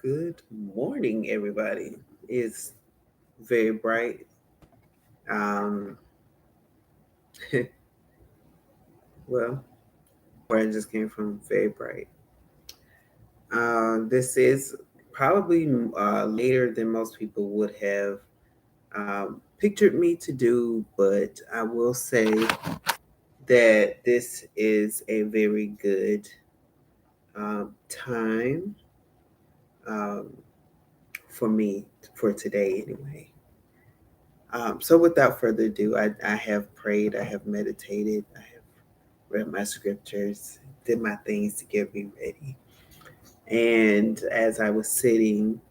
Good morning, everybody. It's very bright. Um, well, where I just came from, very bright. This is probably later than most people would have pictured me to do, but I will say that this is a very good time um, for me for today, anyway. So without further ado, I have prayed, I have meditated, I have read my scriptures, did my things to get me ready. And as I was sitting,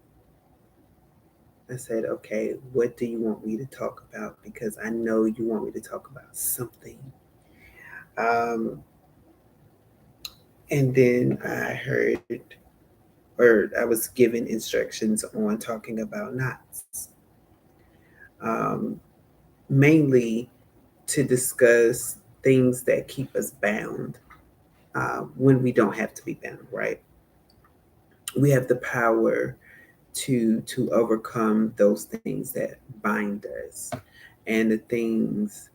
I said, okay, what do you want me to talk about? Because I know you want me to talk about something. Um, and then I heard, or I was given instructions on talking about knots, um, mainly to discuss things that keep us bound when we don't have to be bound, right? We have the power to overcome those things that bind us and the things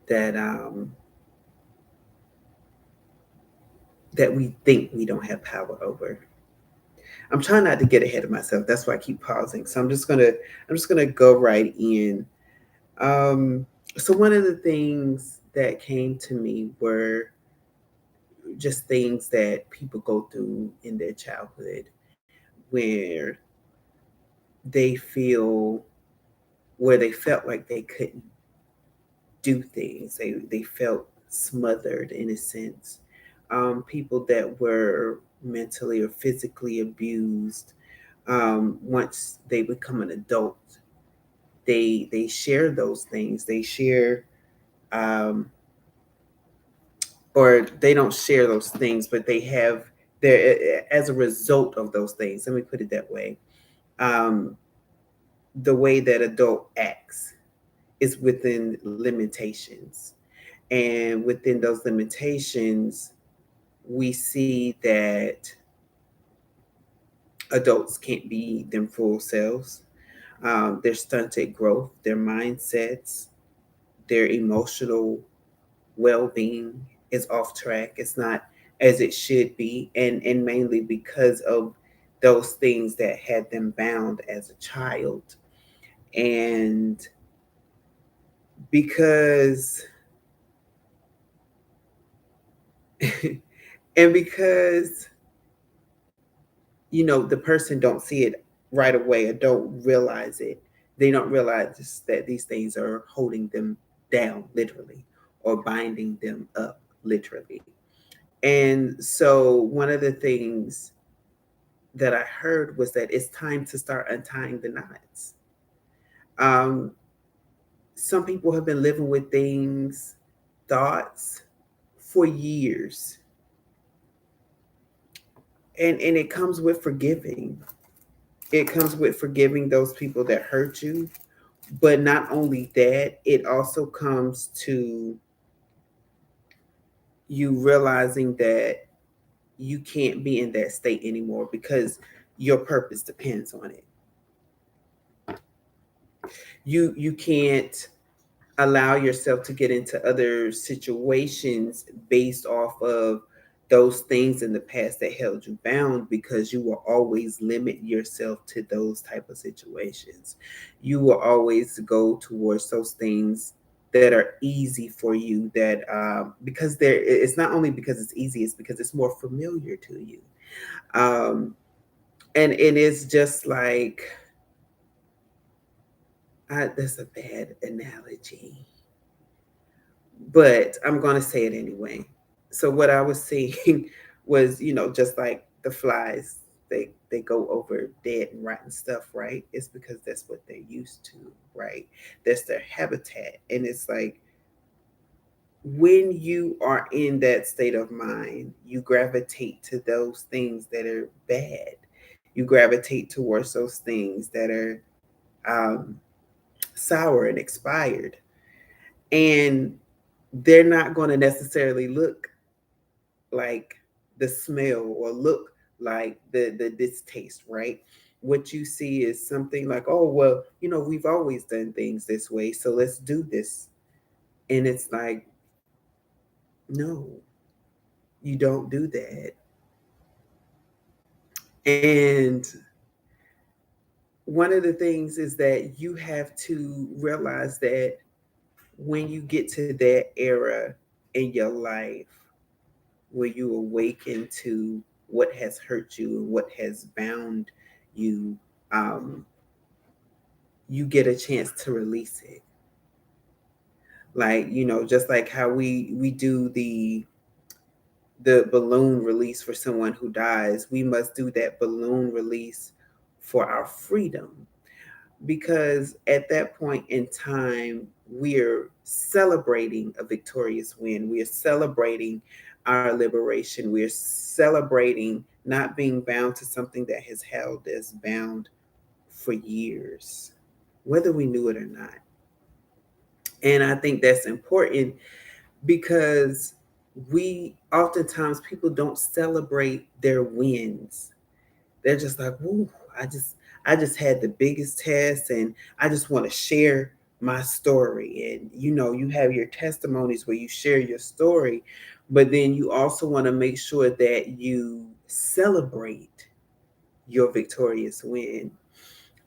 that that we think we don't have power over. I'm trying not to get ahead of myself. That's why I keep pausing. So I'm just gonna go right in. Um, so one of the things that came to me were just things that people go through in their childhood where they feel where they felt like they couldn't do things. They felt smothered in a sense. People that were mentally or physically abused. Once they become an adult, they share those things. They share, um, or they don't share those things, but they have their as a result of those things. Let me put it that way. Um, the way that adult acts is within limitations. And within those limitations, we see that adults can't be their full selves. Their stunted growth, their mindsets, their emotional well being is off track. It's not as it should be. And mainly because of those things that had them bound as a child. And because and because the person don't see it right away or don't realize it, they don't realize that these things are holding them down literally or binding them up literally. And so one of the things that I heard was that it's time to start untying the knots. um, some people have been living with things, thoughts, for years, and it comes with forgiving. It comes with forgiving those people that hurt you. But not only that, it also comes to you realizing that you can't be in that state anymore because your purpose depends on it. You can't allow yourself to get into other situations based off of those things in the past that held you bound, because you will always limit yourself to those type of situations. You will always go towards those things that are easy for you, that because it's not only because it's easy, it's because it's more familiar to you. um and it is just like, that's a bad analogy, but I'm going to say it anyway. So what I was saying was, just like the flies, they go over dead and rotten stuff, right? It's because that's what they're used to, right? That's their habitat. And it's like, when you are in that state of mind, you gravitate to those things that are bad. You gravitate towards those things that are um, sour and expired. And they're not going to necessarily look like the smell or look like the distaste, right? What you see is something like, oh well, we've always done things this way, so let's do this. And it's like, no, you don't do that. And one of the things is that you have to realize that when you get to that era in your life where you awaken to what has hurt you and what has bound you, um, you get a chance to release it. Like, just like how we do the balloon release for someone who dies, we must do that balloon release for our freedom, because at that point in time, we're celebrating a victorious win. We're celebrating our liberation. We're celebrating not being bound to something that has held us bound for years, whether we knew it or not. And I think that's important because we oftentimes people don't celebrate their wins. They're just like, "Woo, I just I just had the biggest test and I just want to share my story." And you have your testimonies where you share your story, but then you also want to make sure that you celebrate your victorious win.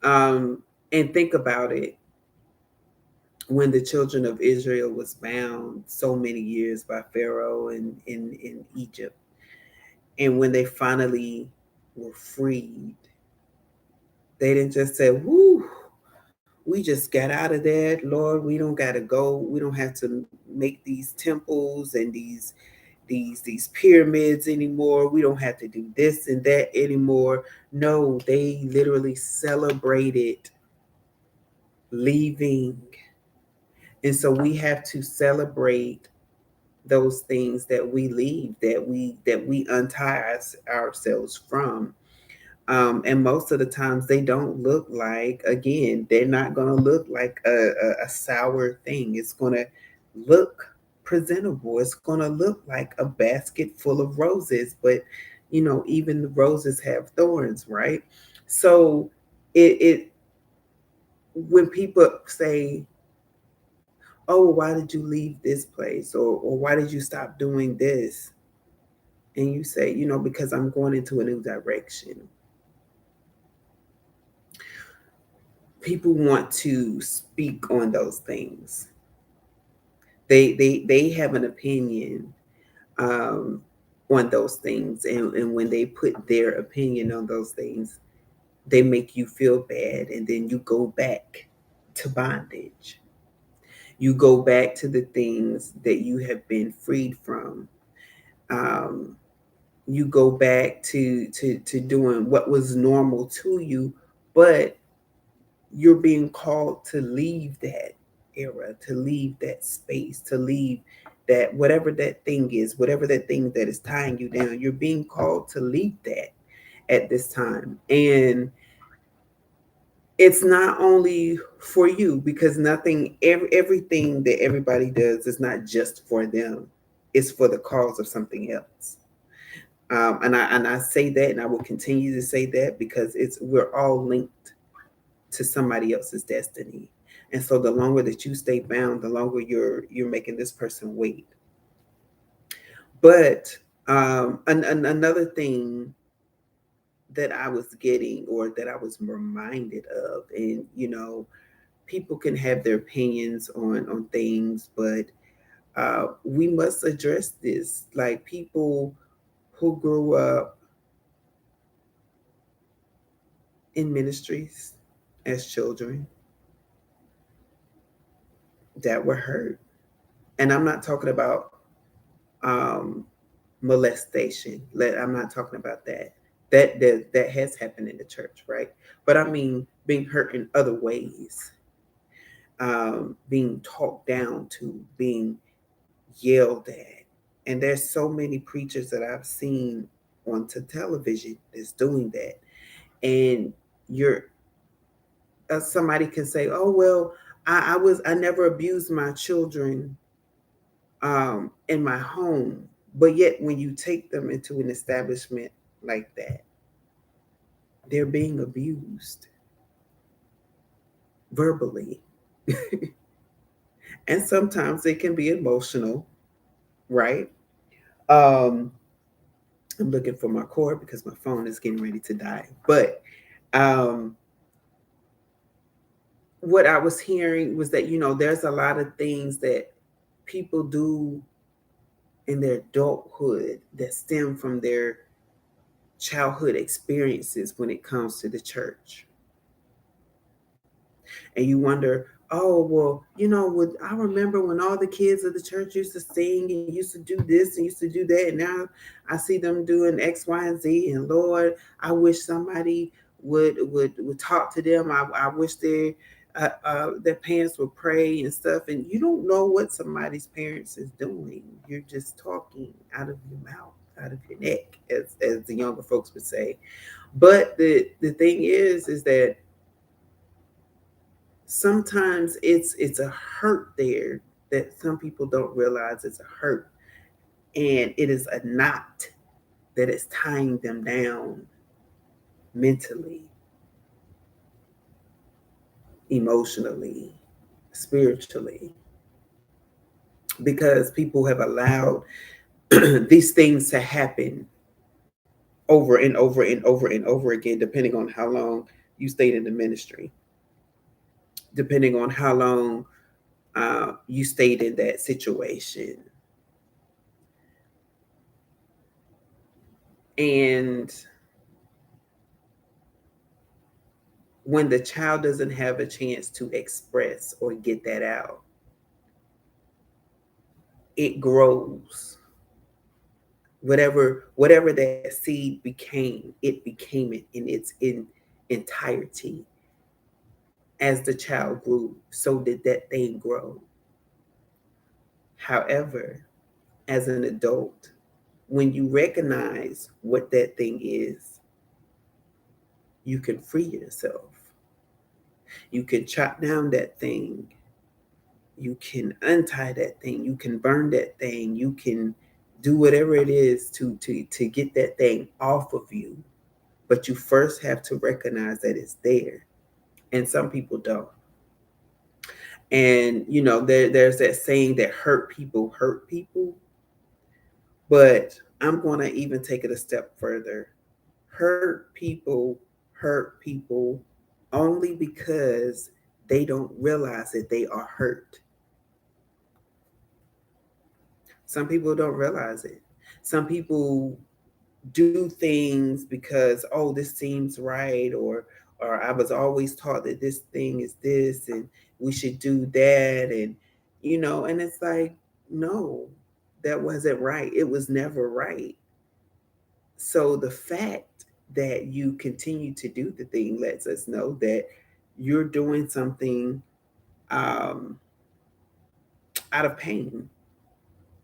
And think about it, when the children of Israel was bound so many years by Pharaoh in Egypt, and when they finally were freed, they didn't just say, "Whoo, we just got out of that, Lord. We don't got to go. We don't have to make these temples and these pyramids anymore. We don't have to do this and that anymore." No, they literally celebrated leaving. And so we have to celebrate those things that we leave, that we untie ourselves from. And most of the times they don't look like, again, they're not going to look like a sour thing. It's going to look presentable. It's going to look like a basket full of roses, but even the roses have thorns, right? So it when people say, oh, why did you leave this place, or why did you stop doing this, and you say, because I'm going into a new direction. People want to speak on those things. They have an opinion, um, on those things, and when they put their opinion on those things, they make you feel bad, and then you go back to bondage. You go back to the things that you have been freed from. Um, you go back to doing what was normal to you, but you're being called to leave that era, to leave that space, to leave that, whatever that thing is, whatever that thing that is tying you down, you're being called to leave that at this time. And it's not only for you, because everything that everybody does is not just for them. It's for the cause of something else. And I say that, and I will continue to say that, because we're all linked to somebody else's destiny. And so the longer that you stay bound, the longer you're making this person wait. But another thing that I was getting, or that I was reminded of, and people can have their opinions on things, but we must address this. Like, people who grew up in ministries as children that were hurt. And I'm not talking about um, molestation. I'm not talking about that. That has happened in the church, right? But I mean, being hurt in other ways, being talked down to, being yelled at. And there's so many preachers that I've seen onto television that's doing that. And you're somebody can say, "Oh well, I never abused my children in my home," but yet when you take them into an establishment like that, they're being abused verbally. And sometimes it can be emotional, right? Um, I'm looking for my cord because my phone is getting ready to die. But um, what I was hearing was that, there's a lot of things that people do in their adulthood that stem from their childhood experiences when it comes to the church. And you wonder, oh, well, I remember when all the kids of the church used to sing and used to do this and used to do that. And now I see them doing X, Y, and Z. And Lord, I wish somebody would talk to them. I wish their parents would pray and stuff. And you don't know what somebody's parents is doing. You're just talking out of your mouth, out of your neck, as the younger folks would say. But the thing is that sometimes it's a hurt there that some people don't realize it's a hurt, and it is a knot that is tying them down mentally, emotionally, spiritually, because people have allowed these things to happen over and over and over and over again, depending on how long you stayed in the ministry, depending on how long you stayed in that situation. And when the child doesn't have a chance to express or get that out, it grows. Whatever that seed became, it became it in its entirety. As the child grew, so did that thing grow. However, as an adult, when you recognize what that thing is, you can free yourself. You can chop down that thing. You can untie that thing. You can burn that thing. You can do whatever it is to get that thing off of you. But you first have to recognize that it's there. And some people don't. And there's that saying that hurt people. But I'm going to even take it a step further. Hurt people only because they don't realize that they are hurt. Some people don't realize it. Some people do things because, oh, this seems right, or I was always taught that this thing is this and we should do that, and it's like, no, that wasn't right. It was never right. So the fact that you continue to do the thing lets us know that you're doing something um, out of pain.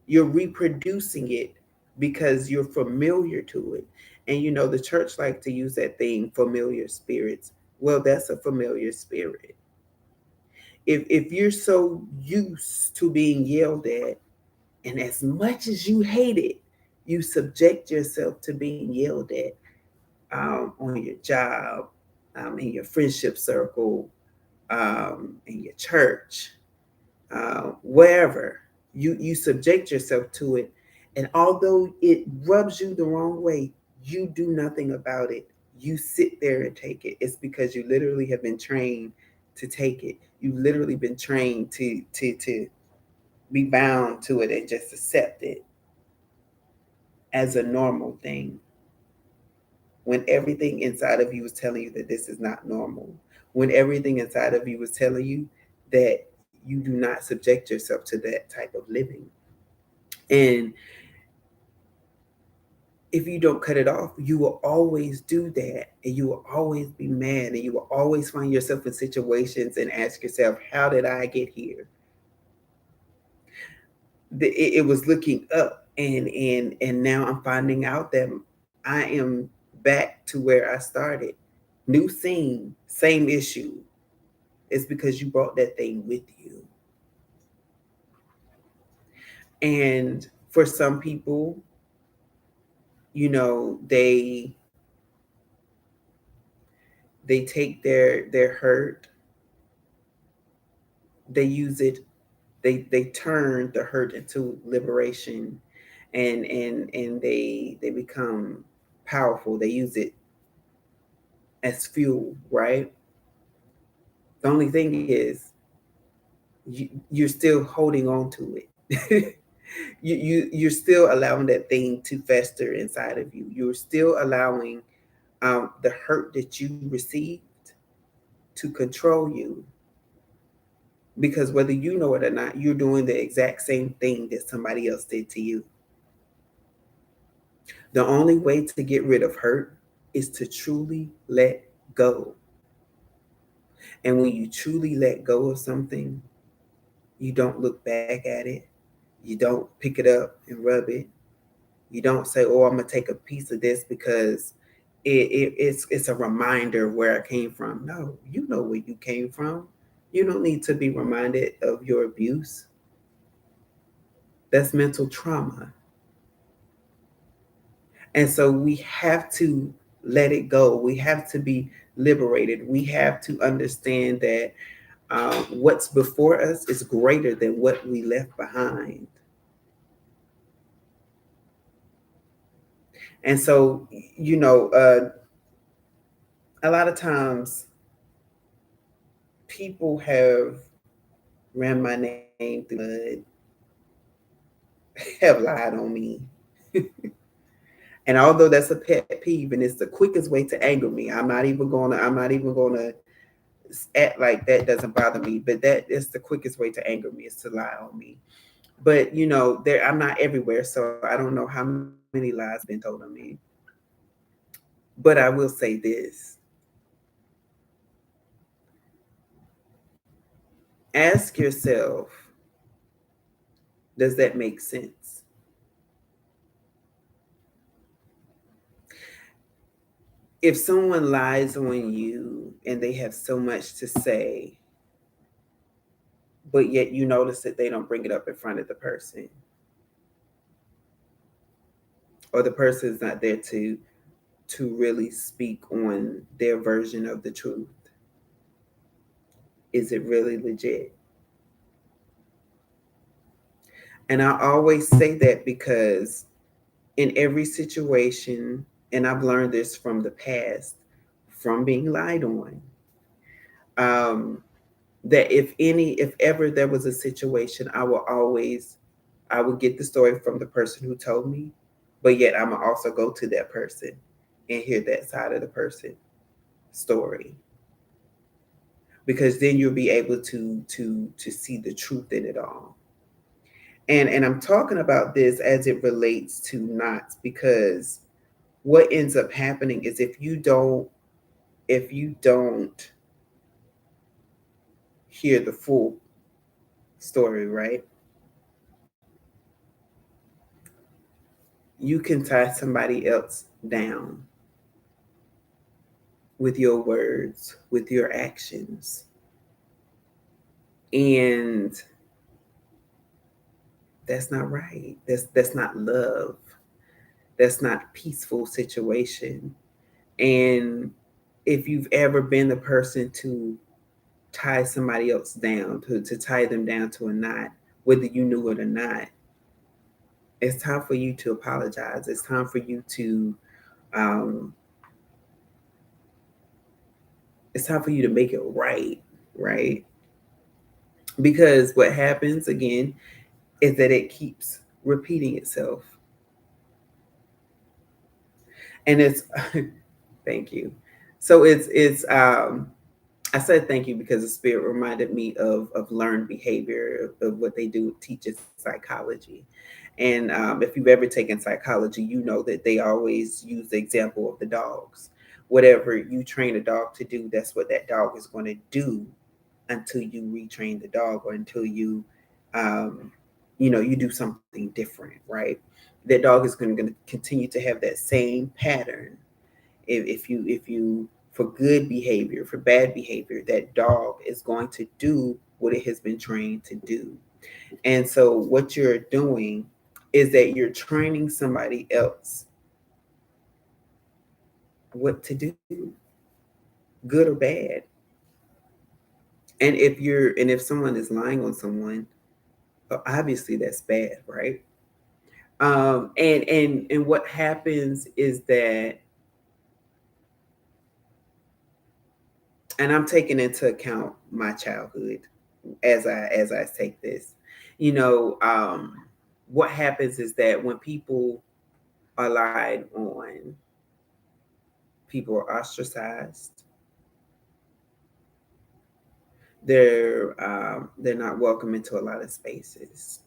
You're reproducing it because you're familiar to it. And the church like to use that thing, familiar spirits. Well, that's a familiar spirit. If you're so used to being yelled at, and as much as you hate it, you subject yourself to being yelled at on your job, in your friendship circle, in your church, wherever you subject yourself to it, and although it rubs you the wrong way, you do nothing about it. You sit there and take it. It's because you literally have been trained to take it. You've literally been trained to be bound to it and just accept it as a normal thing, when everything inside of you was telling you that this is not normal, when everything inside of you was telling you that you do not subject yourself to that type of living. And if you don't cut it off, you will always do that, and you will always be mad, and you will always find yourself in situations and ask yourself, how did I get here? It was looking up, and now I'm finding out that I am back to where I started. New scene, same issue. It's because you brought that thing with you. And for some people, they They take their hurt, they use it, they turn the hurt into liberation, and they become powerful. They use it as fuel, right? The only thing is you're still holding on to it. You're still allowing that thing to fester inside of you. You're still allowing the hurt that you received to control you, because whether you know it or not, you're doing the exact same thing that somebody else did to you. The only way to get rid of hurt is to truly let go. And when you truly let go of something, you don't look back at it. You don't pick it up and rub it. You don't say, "Oh, I'm gonna take a piece of this because it's a reminder of where I came from." No, you know where you came from. You don't need to be reminded of your abuse. That's mental trauma. And so we have to let it go. We have to be liberated. We have to understand that what's before us is greater than what we left behind. And so, you know, a lot of times people have ran my name through the mud, have lied on me. And although that's a pet peeve and it's the quickest way to anger me, I'm not even gonna act like that doesn't bother me, but that is the quickest way to anger me is to lie on me. But you know, there I'm not everywhere, so I don't know how many lies been told on me. But I will say this. Ask yourself, does that make sense? If someone lies on you and they have so much to say, but yet you notice that they don't bring it up in front of the person, or the person is not there to really speak on their version of the truth, is it really legit? And I always say that because in every situation, and I've learned this from the past, from being lied on, um, that if ever there was a situation, I would get the story from the person who told me, but yet I'm gonna also go to that person and hear that side of the person story, because then you'll be able to see the truth in it all. And I'm talking about this as it relates to knots, because what ends up happening is if you don't hear the full story, right? You can tie somebody else down with your words, with your actions. And that's not right. That's not love. That's not peaceful situation. And if you've ever been the person to tie somebody else down, to tie them down to a knot, whether you knew it or not, it's time for you to apologize. It's time for you to um, it's time for you to make it right, right? Because what happens again is that it keeps repeating itself. And it's thank you. So it's I said thank you because the spirit reminded me of learned behavior, of what they do teaches psychology. And if you've ever taken psychology, you know that they always use the example of the dogs. Whatever you train a dog to do, that's what that dog is going to do until you retrain the dog, or until um, you do something different, right? That dog is going to continue to have that same pattern. If you for good behavior, for bad behavior, that dog is going to do what it has been trained to do. And so what you're doing is that you're training somebody else what to do. good or bad. And if someone is lying on someone, obviously that's bad, right? And what happens is that, and I'm taking into account my childhood as I take this, you know, what happens is that when people are lied on, people are ostracized. They're not welcome into a lot of spaces,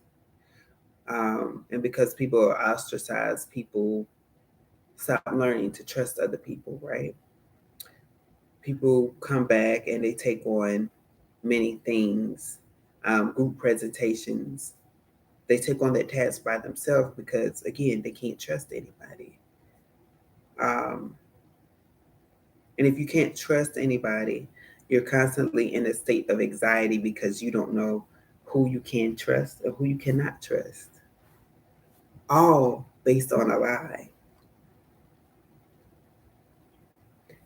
and because people are ostracized, people stop learning to trust other people. Right? People come back and they take on many things, group presentations. They take on that task by themselves because, again, they can't trust anybody. Um, and if you can't trust anybody, you're constantly in a state of anxiety because you don't know who you can trust or who you cannot trust, all based on a lie.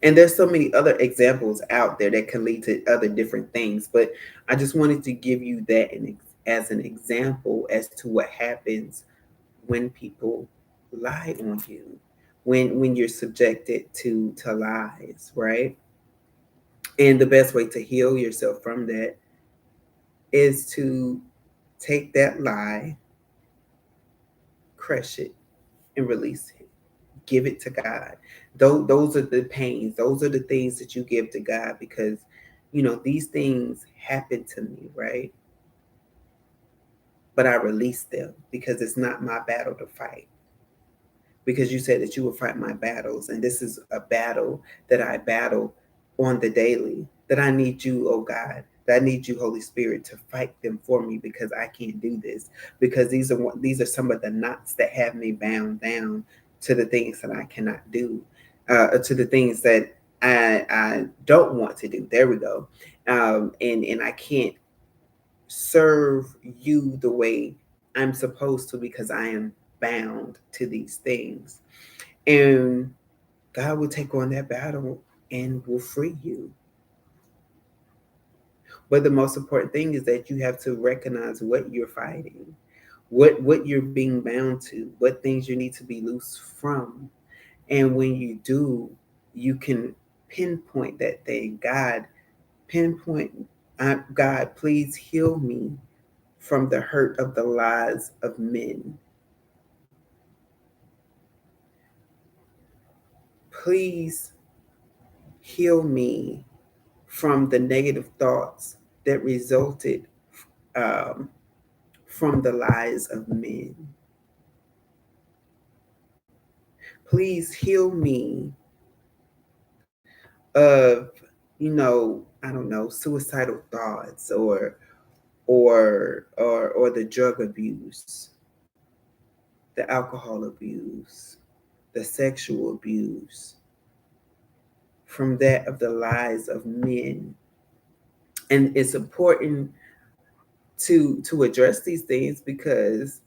And there's so many other examples out there that can lead to other different things, but I just wanted to give you that as an example as to what happens when people lie on you, when you're subjected to lies, right? And the best way to heal yourself from that is to take that lie, crush it, and release it. Give it to God. Those are the pains. Those are the things that you give to God because, these things happen to me, right? But I release them because it's not my battle to fight. Because you said that you will fight my battles, and this is a battle that I battle on the daily. That I need you, oh God. That I need you, Holy Spirit, to fight them for me because I can't do this. Because these are some of the knots that have me bound down to the things that I cannot do, to the things that I don't want to do. There we go. And I can't serve you the way I'm supposed to because I am bound to these things. And God will take on that battle and will free you. But the most important thing is that you have to recognize what you're fighting, what you're being bound to, what things you need to be loose from. And when you do, you can pinpoint that thing. Pinpoint, God, please heal me from the hurt of the lies of men. Please heal me from the negative thoughts that resulted um, from the lies of men. Please heal me of, I don't know, suicidal thoughts or the drug abuse, the alcohol abuse, the sexual abuse, from that of the lies of men. And it's important to address these things because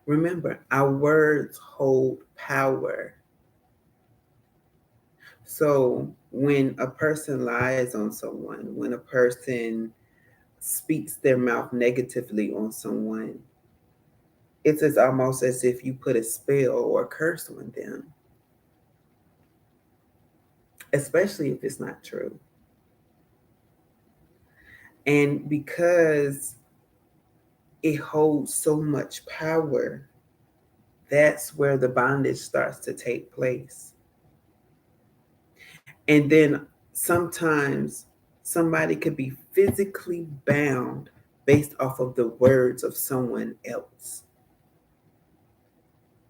remember, our words hold power. So when a person lies on someone, when a person speaks their mouth negatively on someone, it's as almost as if you put a spell or a curse on them, especially if it's not true. And because it holds so much power, that's where the bondage starts to take place. And then sometimes somebody could be physically bound based off of the words of someone else.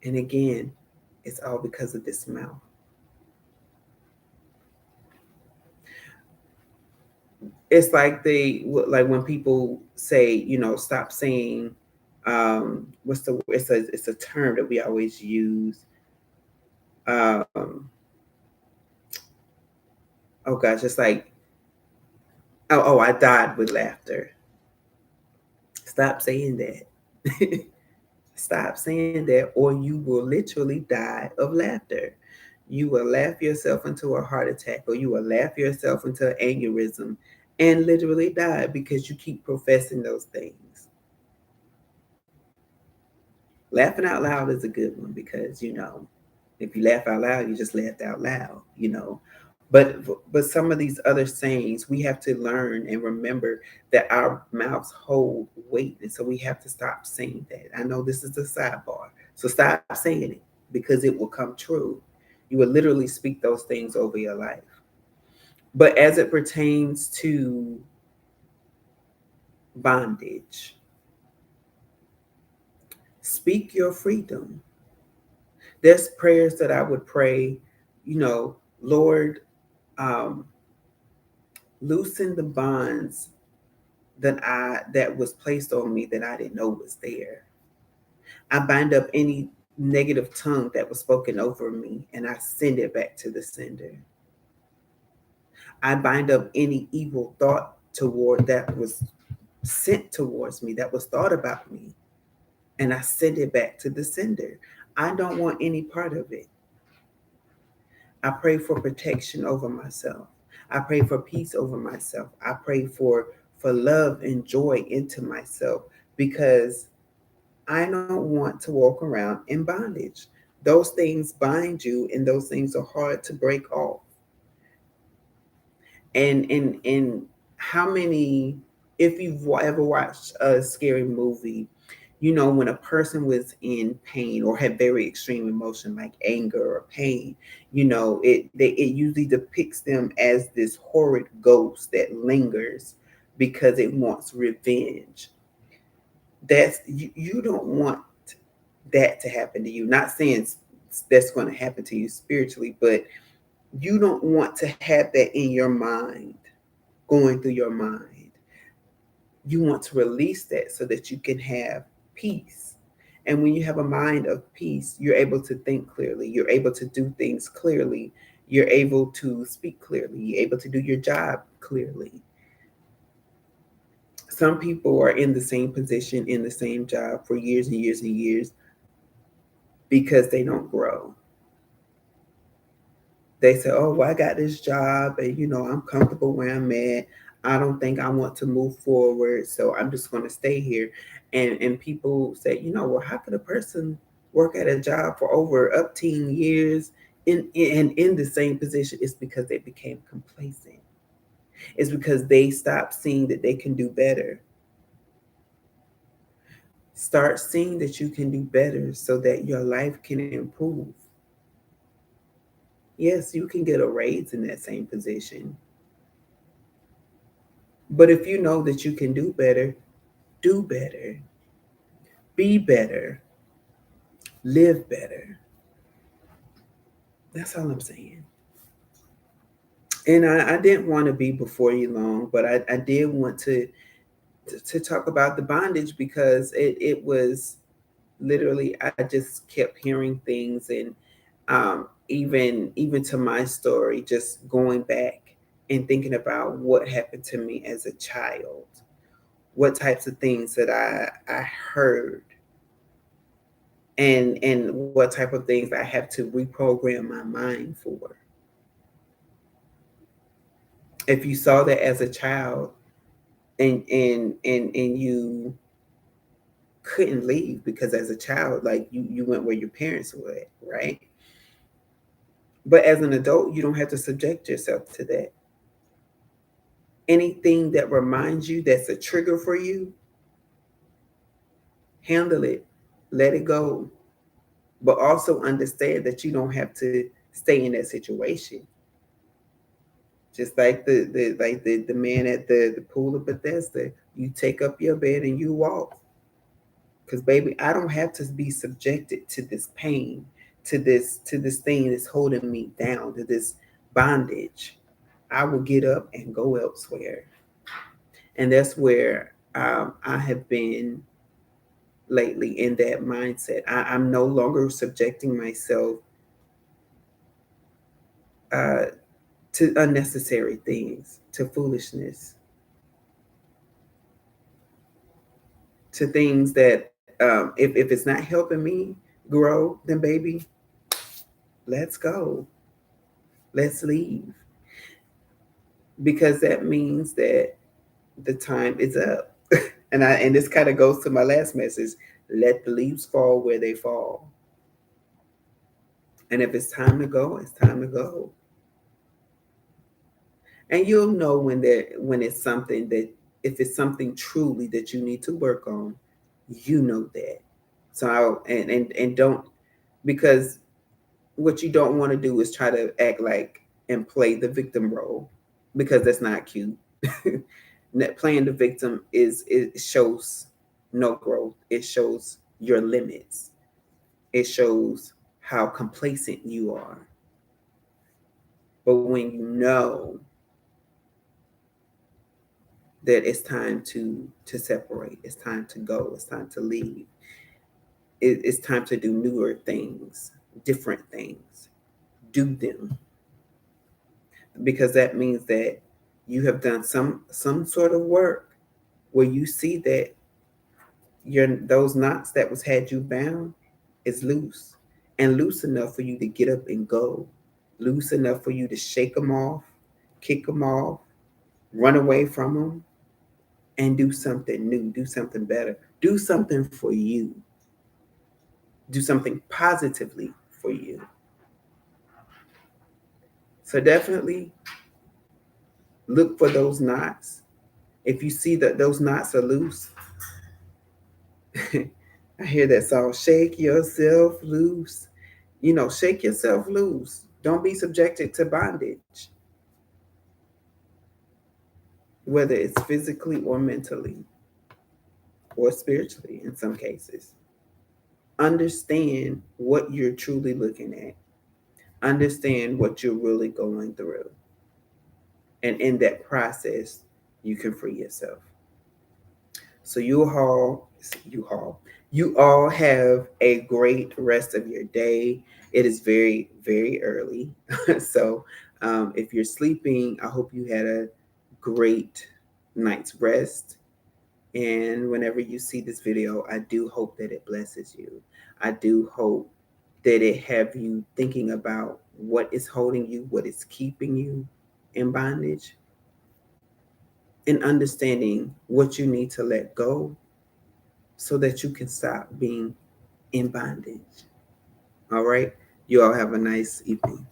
And again, it's all because of this mouth. It's like when people say, stop saying, what's the it's a term that we always use. Um, oh gosh, it's like, oh, I died with laughter. Stop saying that. Stop saying that, or you will literally die of laughter. You will laugh yourself into a heart attack, or you will laugh yourself into an aneurysm and literally die because you keep professing those things. Laughing out loud is a good one because, if you laugh out loud, you just laughed out loud. But some of these other sayings, we have to learn and remember that our mouths hold weight. And so we have to stop saying that. I know this is a sidebar. So stop saying it because it will come true. You will literally speak those things over your life. But as it pertains to bondage, speak your freedom. There's prayers that I would pray, Lord, um, loosen the bonds that was placed on me that I didn't know was there. I bind up any negative tongue that was spoken over me and I send it back to the sender. I bind up any evil thought toward that was sent towards me, that was thought about me, and I send it back to the sender. I don't want any part of it. I pray for protection over myself. I pray for peace over myself. I pray for love and joy into myself because I don't want to walk around in bondage. Those things bind you and those things are hard to break off. And how many, if you've ever watched a scary movie, when a person was in pain or had very extreme emotion like anger or pain, it usually depicts them as this horrid ghost that lingers because it wants revenge. You don't want that to happen to you. Not saying that's going to happen to you spiritually, but you don't want to have that in your mind, going through your mind. You want to release that so that you can have peace. And when you have a mind of peace, you're able to think clearly. You're able to do things clearly. You're able to speak clearly. You're able to do your job clearly. Some people are in the same position, in the same job for years and years and years because they don't grow. They say, "Oh, well, I got this job and I'm comfortable where I'm at. I don't think I want to move forward, so I'm just going to stay here." And people say, "Well, how could a person work at a job for over up 10 years in the same position?" It's because they became complacent. It's because they stopped seeing that they can do better. Start seeing that you can do better so that your life can improve. Yes, you can get a raise in that same position. But if you know that you can do better, be better, live better. That's all I'm saying. And I didn't want to be before you long, but I did want to talk about the bondage because it was literally, I just kept hearing things, and even to my story, just going back and thinking about what happened to me as a child, what types of things that I heard, and what type of things I have to reprogram my mind for. If you saw that as a child and you couldn't leave because as a child, like you went where your parents were at, right? But as an adult, you don't have to subject yourself to that. Anything that reminds you that's a trigger for you, handle it, let it go. But also understand that you don't have to stay in that situation. Just like the man at the pool of Bethesda, you take up your bed and you walk. Because baby, I don't have to be subjected to this pain, to this thing that's holding me down, to this bondage. I will get up and go elsewhere. And that's where I have been lately, in that mindset. I'm no longer subjecting myself uh, to unnecessary things, to foolishness, to things that if it's not helping me grow, then baby, let's go. Let's leave. Because that means that the time is up. And this kind of goes to my last message. Let the leaves fall where they fall. And if it's time to go, it's time to go. And you'll know when it's something that, if it's something truly that you need to work on, you know that. So and don't, because what you don't want to do is try to act like and play the victim role, because that's not cute. Playing the victim is, it shows no growth. It shows your limits. It shows how complacent you are. But when you know that it's time to separate, it's time to go, it's time to leave, it's time to do newer things, different things. Do them, because that means that you have done some sort of work where you see that your those knots that was had you bound is loose, and loose enough for you to get up and go, loose enough for you to shake them off, kick them off, run away from them, and do something new, do something better, do something for you, do something positively for you. So definitely look for those knots. If you see that those knots are loose, I hear that song, shake yourself loose. Shake yourself loose. Don't be subjected to bondage, whether it's physically or mentally or spiritually in some cases. Understand what you're truly looking at, understand what you're really going through. And in that process, you can free yourself. So you all have a great rest of your day. It is very, very early. So if you're sleeping, I hope you had a great night's rest. And whenever you see this video, I do hope that it blesses you. I do hope that it have you thinking about what is holding you, what is keeping you in bondage, and understanding what you need to let go so that you can stop being in bondage. All right. You all have a nice evening.